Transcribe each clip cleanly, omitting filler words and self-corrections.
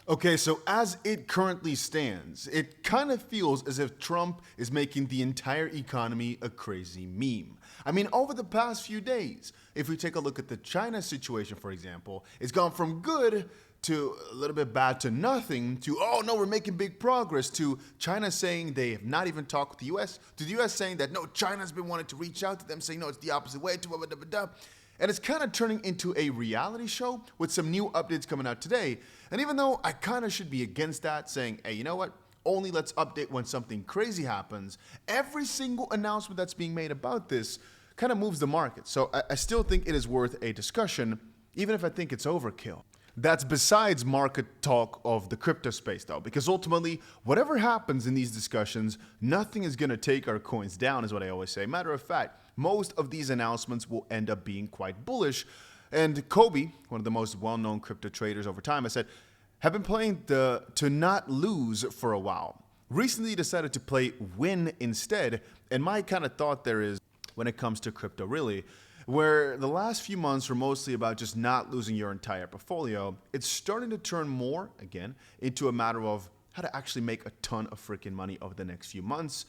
Okay, so as it currently stands, it kind of feels as if Trump is making the entire economy a crazy meme. I mean, over the past few days, if we take a look at the China situation, for example, it's gone from good to a little bit bad to nothing to, oh no, we're making big progress, to China saying they have not even talked with the US, to the US saying that no, China's been wanting to reach out to them, saying no, it's the opposite way, to 𝗷𝗷𝗷𝗷. And it's kind of turning into a reality show with some new updates coming out today. And even though I kind of should be against that, saying, hey, you know what? Only let's update when something crazy happens. Every single announcement that's being made about this kind of moves the market. So I still think it is worth a discussion, even if I think it's overkill. That's besides market talk of the crypto space though, because ultimately, whatever happens in these discussions, nothing is going to take our coins down, is what I always say. Matter of fact, most of these announcements will end up being quite bullish. And 𝗕𝗂𝗋, one of the most well-known crypto traders over time, I said, have been playing to not lose for a while. Recently decided to play win instead. And my kind of thought there is, when it comes to crypto really, where the last few months were mostly about just not losing your entire portfolio, it's starting to turn more, again, into a matter of how to actually make a ton of freaking money over the next few months.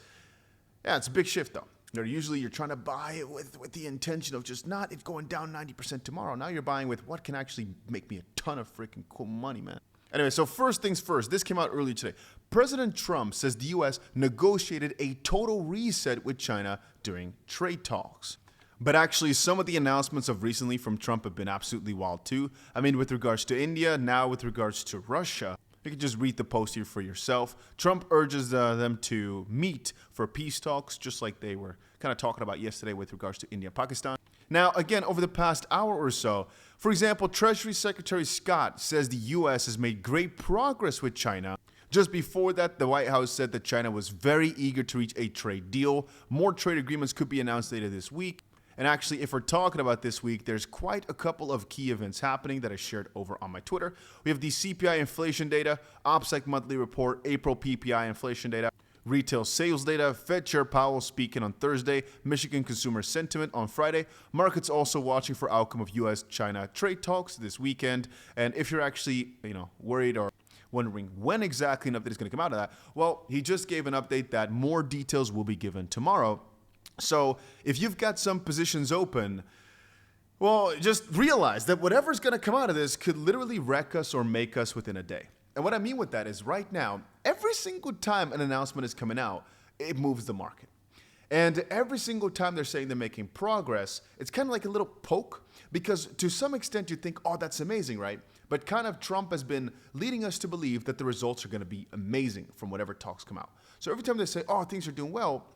Yeah, it's a big shift though. Usually you're trying to buy it with the intention of just not it going down 90% tomorrow. Now you're buying with what can actually make me a ton of freaking cool money, man. Anyway, so first things first, this came out earlier today. President Trump says the US negotiated a total reset with China during trade talks. But actually, some of the announcements of recently from Trump have been absolutely wild too. I mean, with regards to India, now with regards to Russia. You can just read the post here for yourself. Trump urges them to meet for peace talks, just like they were kind of talking about yesterday with regards to India and Pakistan. Now, again, over the past hour or so, for example, Treasury Secretary Scott says the U.S. has made great progress with China. Just before that, the White House said that China was very eager to reach a trade deal. More trade agreements could be announced later this week. And actually, if we're talking about this week, there's quite a couple of key events happening that I shared over on my Twitter. We have the CPI inflation data, OPSEC monthly report, April PPI inflation data, retail sales data, Fed Chair Powell speaking on Thursday, Michigan consumer sentiment on Friday. Markets also watching for outcome of U.S.-China trade talks this weekend. And if you're actually, worried or wondering when exactly an update is going to come out of that, well, he just gave an update that more details will be given tomorrow. So if you've got some positions open, well, just realize that whatever's going to come out of this could literally wreck us or make us within a day. And what I mean with that is right now, every single time an announcement is coming out, it moves the market. And every single time they're saying they're making progress, it's kind of like a little poke, because to some extent you think, oh, that's amazing, right? But kind of Trump has been leading us to believe that the results are going to be amazing from whatever talks come out. So every time they say, oh, things are doing well,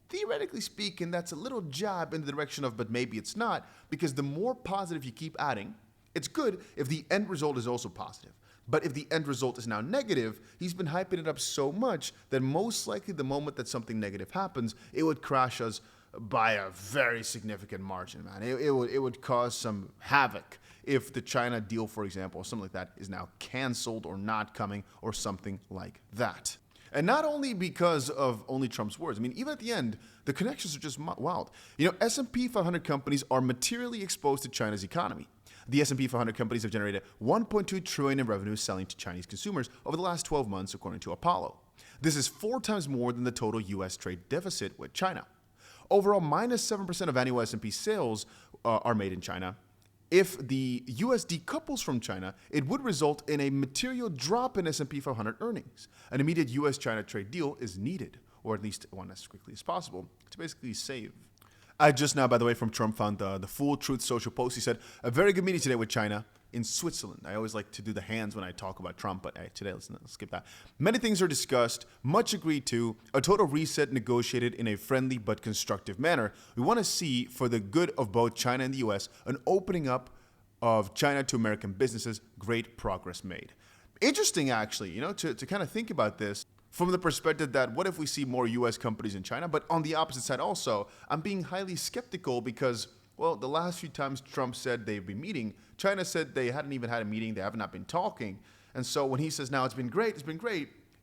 theoretically speaking, that's a little jab in the direction of, but maybe it's not, because the more positive you keep adding, it's good if the end result is also positive. But if the end result is now negative, he's been hyping it up so much that most likely the moment that something negative happens, it would crash us by a very significant margin, man. It would cause some havoc if the China deal, for example, or something like that is now canceled or not coming or something like that. And not only because of only Trump's words. I mean, even at the end, the connections are just wild. S&P 500 companies are materially exposed to China's economy. The S&P 500 companies have generated $1.2 trillion in revenue selling to Chinese consumers over the last 12 months, according to Apollo. This is 4 times more than the total U.S. trade deficit with China. Overall, minus 7% of annual S&P sales are made in China. If the U.S. decouples from China, it would result in a material drop in S&P 500 earnings. An immediate U.S.-China trade deal is needed, or at least one as quickly as possible, to basically save. I just now, by the way, from Trump found the Full Truth social post. He said, a very good meeting today with China in Switzerland. I always like to do the hands when I talk about Trump, but today let's skip that. Many things are discussed, much agreed to, a total reset negotiated in a friendly but constructive manner. We want to see, for the good of both China and the U.S., an opening up of China to American businesses, great progress made. Interesting, actually, to kind of think about this from the perspective that what if we see more U.S. companies in China? But on the opposite side also, I'm being highly skeptical because, well, the last few times Trump said they've been meeting, China said they hadn't even had a meeting, they have not been talking. And so when he says now it's been great,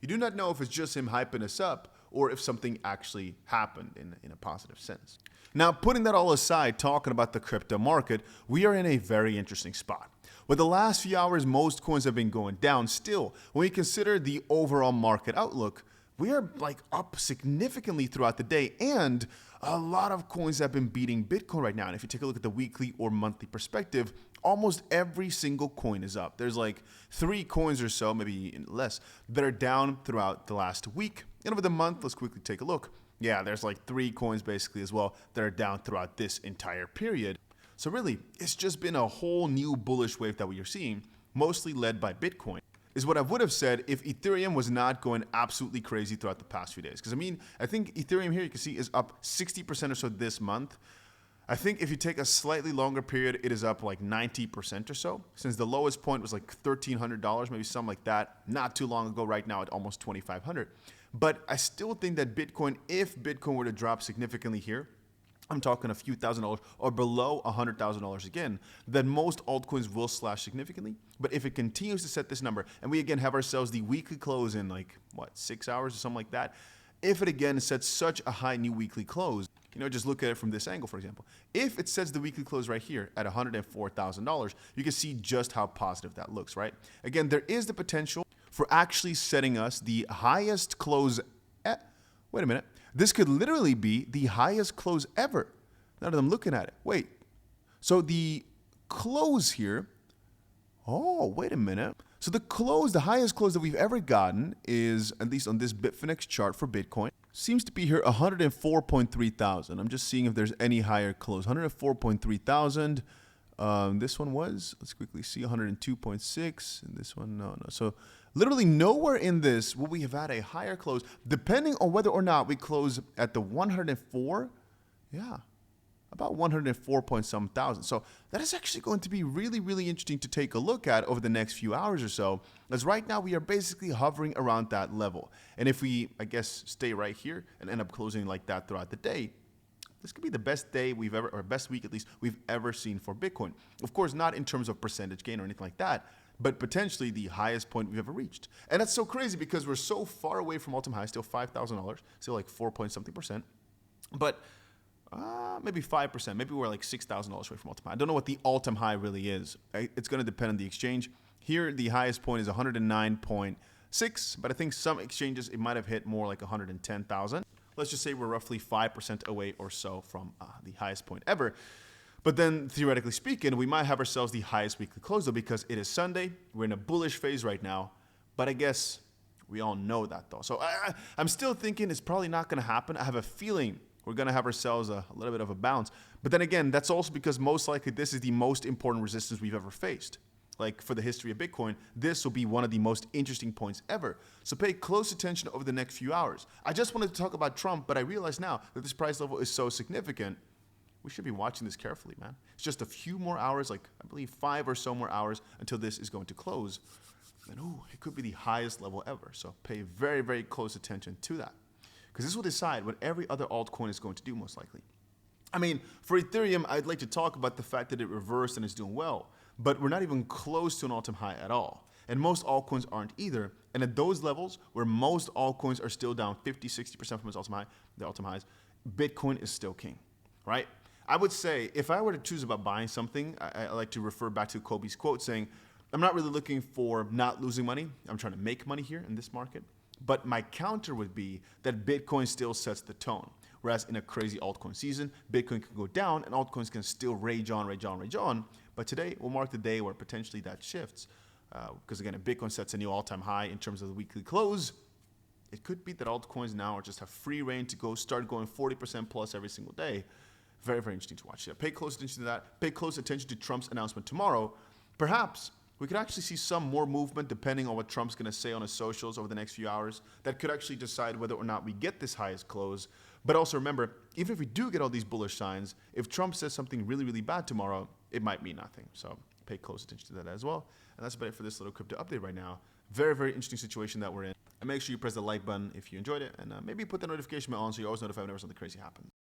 you do not know if it's just him hyping us up or if something actually happened in a positive sense. Now, putting that all aside, talking about the crypto market, we are in a very interesting spot. But the last few hours, most coins have been going down. Still, when we consider the overall market outlook, we are like up significantly throughout the day, and a lot of coins have been beating Bitcoin right now. And if you take a look at the weekly or monthly perspective, almost every single coin is up. There's like 3 coins or so, maybe less, that are down throughout the last week. And over the month, let's quickly take a look. Yeah, there's like 3 coins basically as well that are down throughout this entire period. So really, it's just been a whole new bullish wave that we are seeing, mostly led by Bitcoin. Is what I would have said if Ethereum was not going absolutely crazy throughout the past few days. Because I think Ethereum here, you can see, is up 60% or so this month. I think if you take a slightly longer period, it is up like 90% or so. Since the lowest point was like $1,300, maybe something like that, not too long ago. Right now at almost $2,500. But I still think that Bitcoin, if Bitcoin were to drop significantly here, I'm talking a few $1,000s or below $100,000 again, then most altcoins will slash significantly. But if it continues to set this number, and we again have ourselves the weekly close in like, what, 6 hours or something like that, if it again sets such a high new weekly close, just look at it from this angle, for example. If it sets the weekly close right here at $104,000, you can see just how positive that looks, right? Again, there is the potential for actually setting us the highest close. Wait a minute. This could literally be the highest close ever. Now that I'm looking at it. Wait. So the close here. Oh, wait a minute. So the highest close that we've ever gotten is, at least on this Bitfinex chart for Bitcoin, seems to be here 104.3 thousand. I'm just seeing if there's any higher close. 104.3 thousand. This one was, let's quickly see, 102.6. And this one, no. So literally nowhere in this will we have had a higher close, depending on whether or not we close at the 104. Yeah, about 104 point some thousand. So that is actually going to be really, really interesting to take a look at over the next few hours or so, as right now we are basically hovering around that level. And if we, I guess, stay right here and end up closing like that throughout the day, this could be the best day we've ever, or best week at least, we've ever seen for Bitcoin. Of course, not in terms of percentage gain or anything like that, but potentially the highest point we've ever reached. And that's so crazy because we're so far away from all-time high, still $5,000, still like 4 point something percent. But maybe 5%, maybe we're like $6,000 away from all-time high. I don't know what the all-time high really is. It's going to depend on the exchange. Here, the highest point is 109.6, but I think some exchanges, it might have hit more like 110,000. Let's just say we're roughly 5% away or so from the highest point ever. But then, theoretically speaking, we might have ourselves the highest weekly close, though, because it is Sunday. We're in a bullish phase right now. But I guess we all know that, though. So I'm still thinking it's probably not going to happen. I have a feeling we're going to have ourselves a little bit of a bounce. But then again, that's also because most likely this is the most important resistance we've ever faced. Like for the history of Bitcoin, this will be one of the most interesting points ever. So pay close attention over the next few hours. I just wanted to talk about Trump, but I realize now that this price level is so significant, we should be watching this carefully, man. It's just a few more hours, like I believe 5 or so more hours until this is going to close. And it could be the highest level ever. So pay very, very close attention to that. Because this will decide what every other altcoin is going to do most likely. I mean, for Ethereum, I'd like to talk about the fact that it reversed and is doing well. But we're not even close to an all-time high at all. And most altcoins aren't either. And at those levels, where most altcoins are still down 50, 60% from its all-time high, the all-time highs, Bitcoin is still king, right? I would say, if I were to choose about buying something, I like to refer back to Kobe's quote saying, I'm not really looking for not losing money. I'm trying to make money here in this market. But my counter would be that Bitcoin still sets the tone. Whereas in a crazy altcoin season, Bitcoin can go down and altcoins can still rage on, rage on, rage on. But today will mark the day where potentially that shifts. Because again, if Bitcoin sets a new all-time high in terms of the weekly close, it could be that altcoins now are just have free reign to go start going 40% plus every single day. Very, very interesting to watch. Yeah, pay close attention to that. Pay close attention to Trump's announcement tomorrow. Perhaps we could actually see some more movement depending on what Trump's going to say on his socials over the next few hours. That could actually decide whether or not we get this highest close. But also remember, even if we do get all these bullish signs, if Trump says something really, really bad tomorrow, it might mean nothing. So pay close attention to that as well. And that's about it for this little crypto update right now. Very, very interesting situation that we're in. And make sure you press the like button if you enjoyed it. And maybe put the notification bell on so you're always notified whenever something crazy happens.